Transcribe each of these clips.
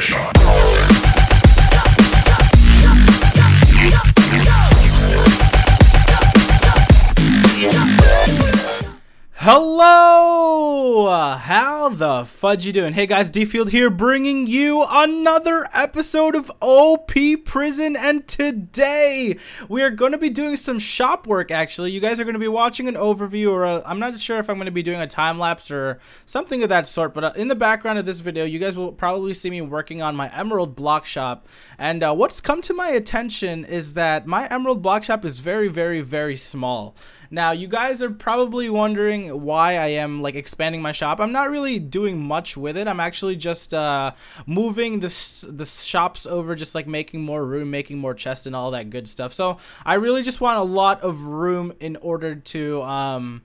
Headshot. Hello! How the fudge you doing? Hey guys, DField here, bringing you another episode of OP Prison, and today we are going to be doing some shop work. Actually, you guys are going to be watching an overview, or I'm not sure if I'm going to be doing a time lapse or something of that sort, but in the background of this video, you guys will probably see me working on my emerald block shop. And what's come to my attention is that my emerald block shop is very small. Now, you guys are probably wondering why I am like expanding my shop. I'm not really doing much with it. I'm actually just moving the shops over, just like making more room, making more chests and all that good stuff. So I really just want a lot of room in order to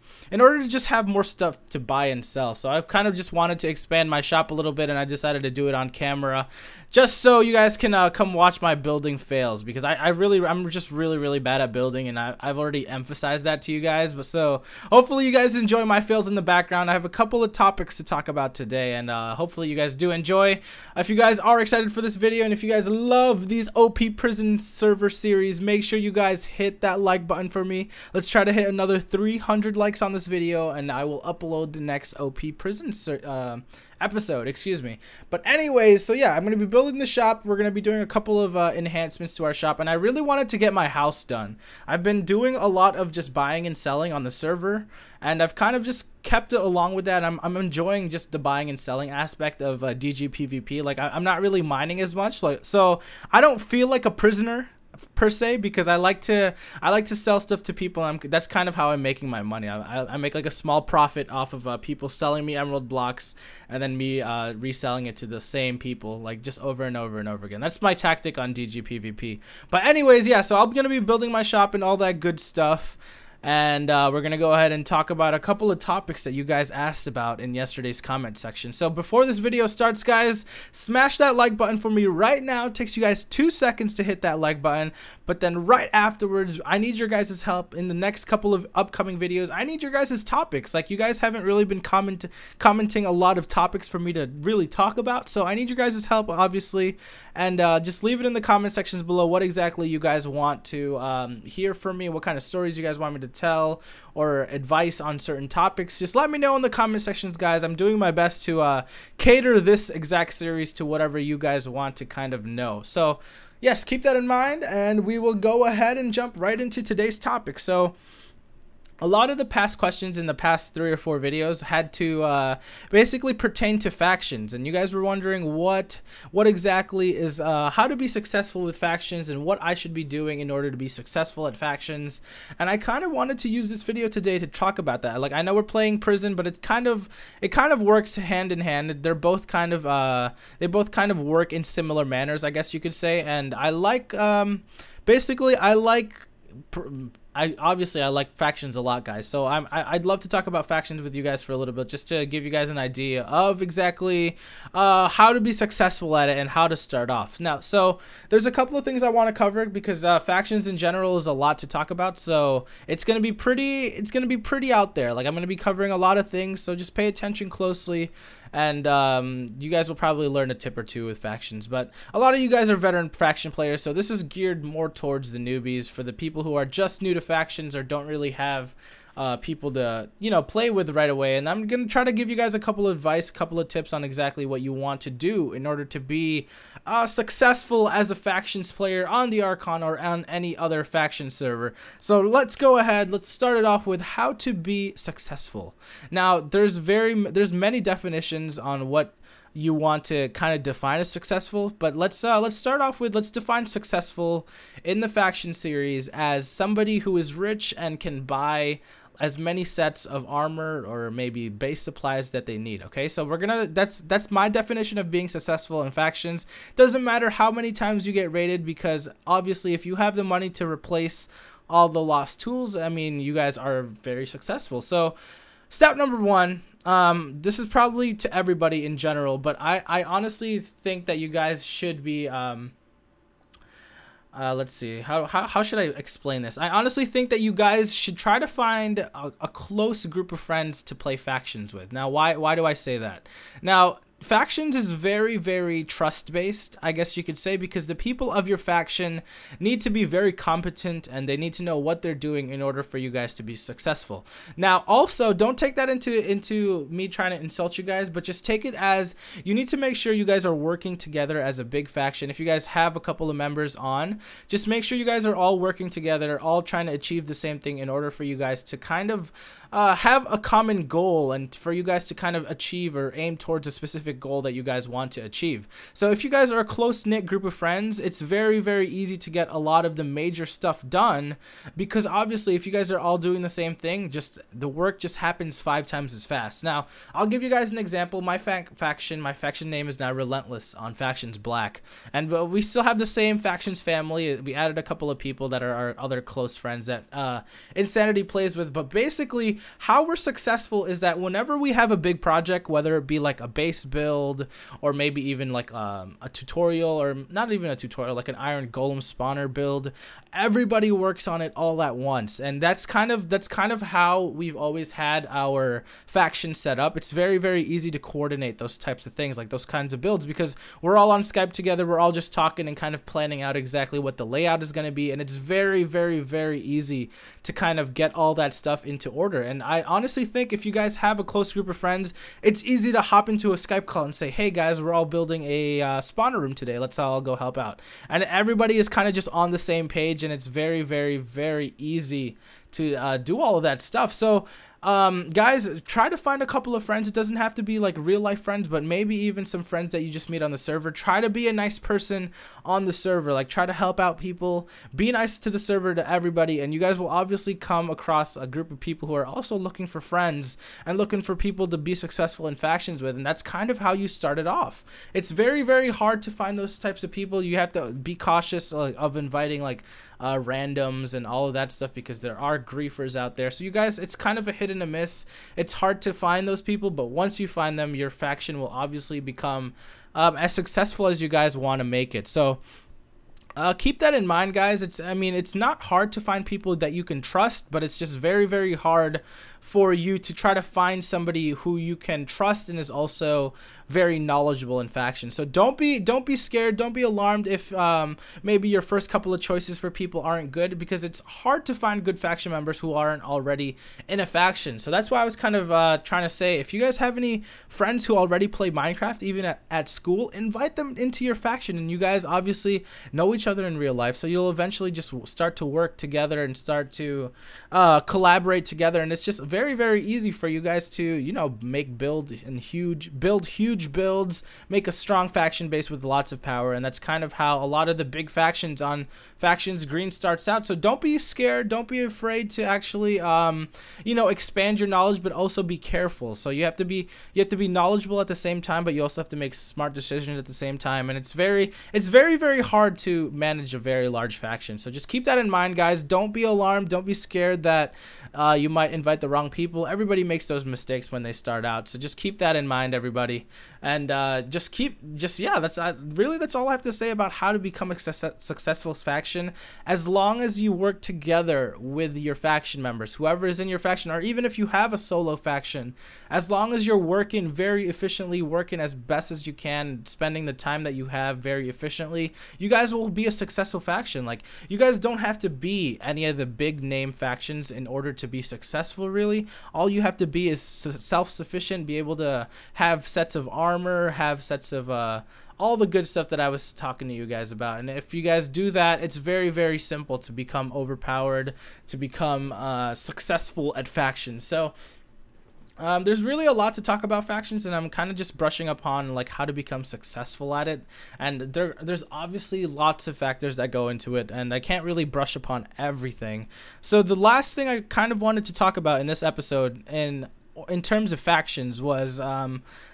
just have more stuff to buy and sell. So I've kind of just wanted to expand my shop a little bit, and I decided to do it on camera just so you guys can come watch my building fails, because I'm just really bad at building, and I've already emphasized that to you guys. But so hopefully you guys enjoy my fails in the background. I have a couple of topics to talk about today, and hopefully you guys do enjoy. If you guys are excited for this video, and if you guys love these OP Prison server series, make sure you guys hit that like button for me. Let's try to hit another 300 likes on this video, and I will upload the next OP Prison episode, excuse me. But anyways, so yeah, I'm going to be building the shop. We're going to be doing a couple of enhancements to our shop, and I really wanted to get my house done. I've been doing a lot of just buying and selling on the server, and I've kind of just kept it along with that. I'm enjoying just the buying and selling aspect of DG PvP. Like I'm not really mining as much, so I don't feel like a prisoner per se, because I like to sell stuff to people, and that's kind of how I'm making my money. I make like a small profit off of people selling me emerald blocks, and then me reselling it to the same people, like just over and over and over again. That's my tactic on DG PvP. But anyways, yeah, so I'm gonna be building my shop and all that good stuff. And we're going to go ahead and talk about a couple of topics that you guys asked about in yesterday's comment section. So before this video starts, guys, smash that like button for me right now. It takes you guys 2 seconds to hit that like button. But then right afterwards, I need your guys' help in the next couple of upcoming videos. I need your guys' topics. Like, you guys haven't really been commenting a lot of topics for me to really talk about. So I need your guys' help, obviously. And just leave it in the comment sections below what exactly you guys want to hear from me, what kind of stories you guys want me to tell, or advice on certain topics. Just let me know in the comment sections, guys. I'm doing my best to cater this exact series to whatever you guys want to kind of know. So yes, keep that in mind, and we will go ahead and jump right into today's topic. So a lot of the past questions in the past 3 or 4 videos had to basically pertain to factions, and you guys were wondering what exactly is how to be successful with factions and what I should be doing in order to be successful at factions. And I kind of wanted to use this video today to talk about that. Like, I know we're playing prison, but it kind of works hand in hand. They're both kind of they both kind of work in similar manners, I guess you could say. And I like basically I like obviously I like factions a lot, guys. So I'd love to talk about factions with you guys for a little bit, just to give you guys an idea of exactly how to be successful at it and how to start off. Now, so there's a couple of things I want to cover, because factions in general is a lot to talk about. So it's gonna be pretty out there. Like, I'm gonna be covering a lot of things, so just pay attention closely. And you guys will probably learn a tip or two with factions. But a lot of you guys are veteran faction players, so this is geared more towards the newbies, for the people who are just new to factions or don't really have people to, you know, play with right away. And I'm gonna try to give you guys a couple of advice, a couple of tips on exactly what you want to do in order to be successful as a factions player on the Archon or on any other faction server. So let's go ahead, let's start it off with how to be successful. Now, there's many definitions on what you want to kind of define as successful, but let's start off with, let's define successful in the faction series as somebody who is rich and can buy as many sets of armor or maybe base supplies that they need. Okay, so that's my definition of being successful in factions. Doesn't matter how many times you get raided, because obviously if you have the money to replace all the lost tools, I mean, you guys are very successful. So step number 1, this is probably to everybody in general, but I honestly think that you guys should be let's see, how should I explain this? I honestly think that you guys should try to find a close group of friends to play factions with. Now, why do I say that? Now, factions is very trust based, I guess you could say, because the people of your faction need to be very competent and they need to know what they're doing in order for you guys to be successful. Now also, don't take that into me trying to insult you guys, but just take it as you need to make sure you guys are working together as a big faction. If you guys have a couple of members on, just make sure you guys are all working together, all trying to achieve the same thing in order for you guys to kind of have a common goal and for you guys to kind of achieve or aim towards a specific goal that you guys want to achieve. So if you guys are a close-knit group of friends, it's very easy to get a lot of the major stuff done, because obviously if you guys are all doing the same thing, just the work just happens 5 times as fast. Now I'll give you guys an example. My faction name is now Relentless on Factions Black, and we still have the same factions family. We added a couple of people that are our other close friends that Insanity plays with, but basically how we're successful is that whenever we have a big project, whether it be like a base build or maybe even like a tutorial, or not even a tutorial, like an iron golem spawner build, everybody works on it all at once. And that's kind of how we've always had our faction set up. It's very easy to coordinate those types of things, like those kinds of builds, because we're all on Skype together, we're all just talking and kind of planning out exactly what the layout is going to be, and it's very easy to kind of get all that stuff into order. And I honestly think if you guys have a close group of friends, it's easy to hop into a Skype call and say, hey guys, we're all building a spawner room today, let's all go help out. And everybody is kind of just on the same page, and it's very easy to do all of that stuff. So guys, try to find a couple of friends. It doesn't have to be like real life friends, but maybe even some friends that you just meet on the server. Try to be a nice person on the server, like try to help out people, be nice to the server, to everybody, and you guys will obviously come across a group of people who are also looking for friends and looking for people to be successful in factions with. And that's kind of how you started off. It's very hard to find those types of people. You have to be cautious of inviting like randoms and all of that stuff, because there are griefers out there. So you guys, it's kind of a hit and a miss. It's hard to find those people, but once you find them, your faction will obviously become as successful as you guys want to make it. So keep that in mind, guys. I mean, it's not hard to find people that you can trust, but it's just very hard for you to try to find somebody who you can trust and is also very knowledgeable in faction. So don't be scared, don't be alarmed if maybe your first couple of choices for people aren't good, because it's hard to find good faction members who aren't already in a faction. So that's why I was kind of trying to say, if you guys have any friends who already play Minecraft, even at school, invite them into your faction, and you guys obviously know each other in real life, so you'll eventually just start to work together and start to collaborate together. And it's just very easy for you guys to, you know, build huge builds, make a strong faction base with lots of power. And that's kind of how a lot of the big factions on Factions Green starts out. So don't be scared, don't be afraid to actually you know, expand your knowledge, but also be careful. So you have to be knowledgeable at the same time, but you also have to make smart decisions at the same time. And it's very hard to manage a very large faction. So just keep that in mind, guys. Don't be alarmed, don't be scared that you might invite the wrong people. Everybody makes those mistakes when they start out, so just keep that in mind, everybody. And yeah, that's all I have to say about how to become a successful faction. As long as you work together with your faction members, whoever is in your faction, or even if you have a solo faction, as long as you're working very efficiently, working as best as you can, spending the time that you have very efficiently, you guys will be a successful faction. Like, you guys don't have to be any of the big name factions in order to be successful, really. All you have to be is self-sufficient, be able to have sets of armor, have sets of all the good stuff that I was talking to you guys about. And if you guys do that, it's very simple to become overpowered, to become successful at factions. So there's really a lot to talk about factions, and I'm kind of just brushing upon like how to become successful at it. And there's obviously lots of factors that go into it, and I can't really brush upon everything. So the last thing I kind of wanted to talk about in this episode in terms of factions was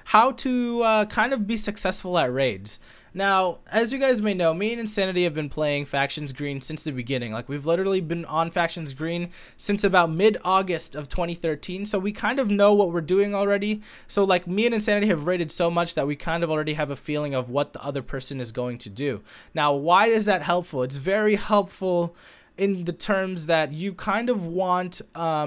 how to kind of be successful at raids. Now, as you guys may know, me and Insanity have been playing Factions Green since the beginning. Like, we've literally been on Factions Green since about mid-August of 2013, so we kind of know what we're doing already. So, like, me and Insanity have raided so much that we kind of already have a feeling of what the other person is going to do. Now, why is that helpful? It's very helpful in the terms that you kind of want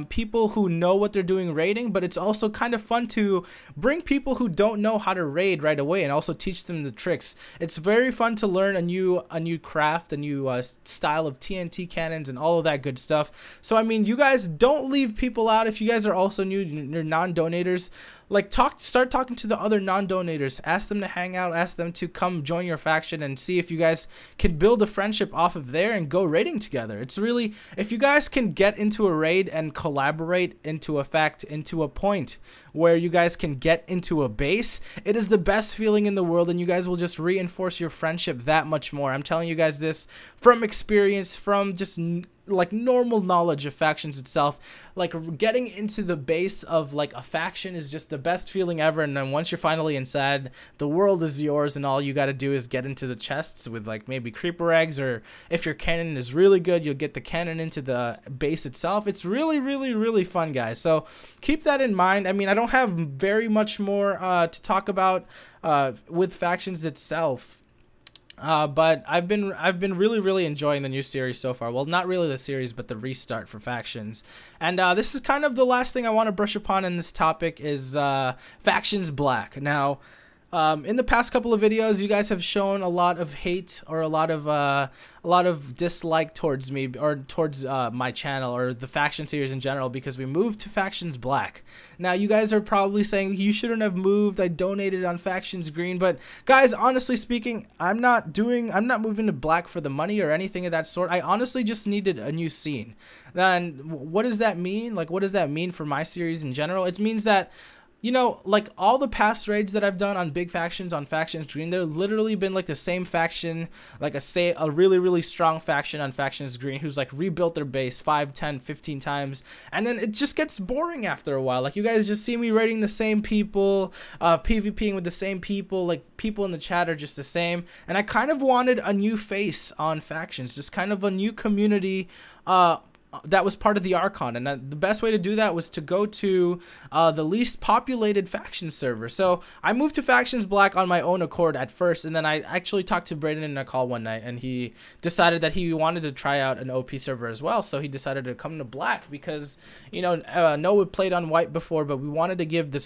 people who know what they're doing raiding, but it's also kind of fun to bring people who don't know how to raid right away and also teach them the tricks. It's very fun to learn a new craft, a new style of TNT cannons and all of that good stuff. So I mean, you guys don't leave people out. If you guys are also new, you're non-donators, like start talking to the other non-donators, ask them to hang out, ask them to come join your faction, and see if you guys can build a friendship off of there and go raiding together. It's really, if you guys can get into a raid and collaborate into a point where you guys can get into a base, it is the best feeling in the world, and you guys will just reinforce your friendship that much more. I'm telling you guys this from experience, from just like normal knowledge of factions itself. Like getting into the base of like a faction is just the best feeling ever, and then once you're finally inside, the world is yours, and all you got to do is get into the chests with like maybe creeper eggs, or if your cannon is really good, you'll get the cannon into the base itself. It's really fun, guys. So keep that in mind. I mean, I don't have very much more to talk about with factions itself. But I've been really enjoying the new series so far. Well, not really the series, but the restart for factions. And this is kind of the last thing I want to brush upon in this topic is Factions Black. Now, in the past couple of videos, you guys have shown a lot of hate or a lot of dislike towards me or towards my channel or the faction series in general, because we moved to Factions Black. Now, you guys are probably saying you shouldn't have moved. I donated on Factions Green, but guys, honestly speaking, I'm not moving to Black for the money or anything of that sort. I honestly just needed a new scene. Then what does that mean? Like, what does that mean for my series in general? It means that, you know, like all the past raids that I've done on big factions, on Factions Green, they've literally been like the same faction, like a really strong faction on Factions Green who's like rebuilt their base 5, 10, 15 times, and then it just gets boring after a while. Like, you guys just see me raiding the same people, PvPing with the same people, like people in the chat are just the same, and I kind of wanted a new face on factions, just kind of a new community that was part of the Archon, and the best way to do that was to go to the least populated faction server. So I moved to Factions Black on my own accord at first, and then I actually talked to Brayden in a call one night, and he decided that he wanted to try out an OP server as well, so he decided to come to Black because, you know, Noah played on White before, but we wanted to give the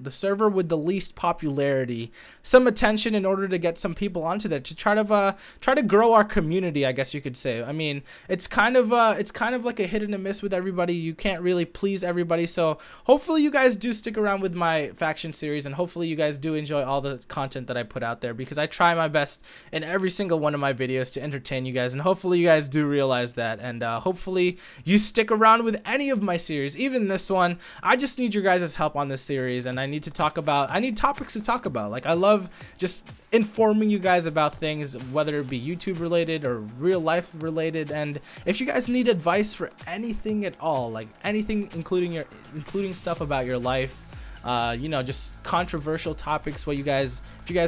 server with the least popularity some attention in order to get some people onto there to try to grow our community, I guess you could say. I mean, it's kind of like a hit and a miss with everybody. You can't really please everybody, so hopefully you guys do stick around with my faction series, and hopefully you guys do enjoy all the content that I put out there, because I try my best in every single one of my videos to entertain you guys, and hopefully you guys do realize that, and hopefully you stick around with any of my series, even this one. I just need your guys' help on this series, and I need topics to talk about. Like, I love just informing you guys about things, whether it be YouTube related or real life related, and if you guys need advice for anything at all, like anything including stuff about your life, you know, just controversial topics, if you guys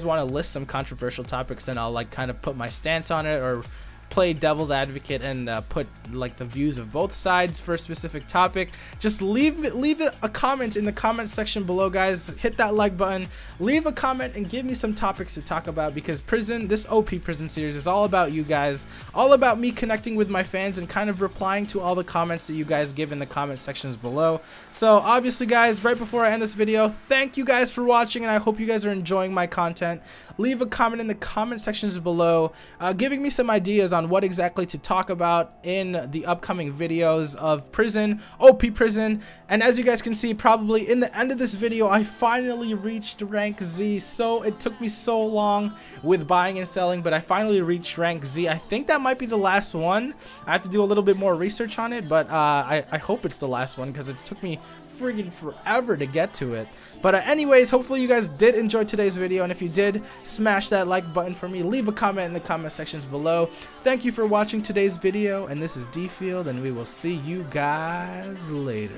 want to list some controversial topics, then I'll like kind of put my stance on it, or play devil's advocate and put like the views of both sides for a specific topic. Just leave a comment in the comment section below, guys. Hit that like button, leave a comment, and give me some topics to talk about, because this OP Prison series is all about you guys, all about me connecting with my fans and kind of replying to all the comments that you guys give in the comment sections below. So obviously, guys, right before I end this video, thank you guys for watching, and I hope you guys are enjoying my content. Leave a comment in the comment sections below, giving me some ideas on what exactly to talk about in the upcoming videos of Prison, OP Prison. And as you guys can see, probably in the end of this video, I finally reached rank Z. So it took me so long with buying and selling, but I finally reached rank Z. I think that might be the last one. I have to do a little bit more research on it, but I hope it's the last one, because it took me friggin' forever to get to it. But anyways, hopefully you guys did enjoy today's video, and if you did, smash that like button for me, leave a comment in the comment sections below. Thank you for watching today's video, and this is DField, and we will see you guys later.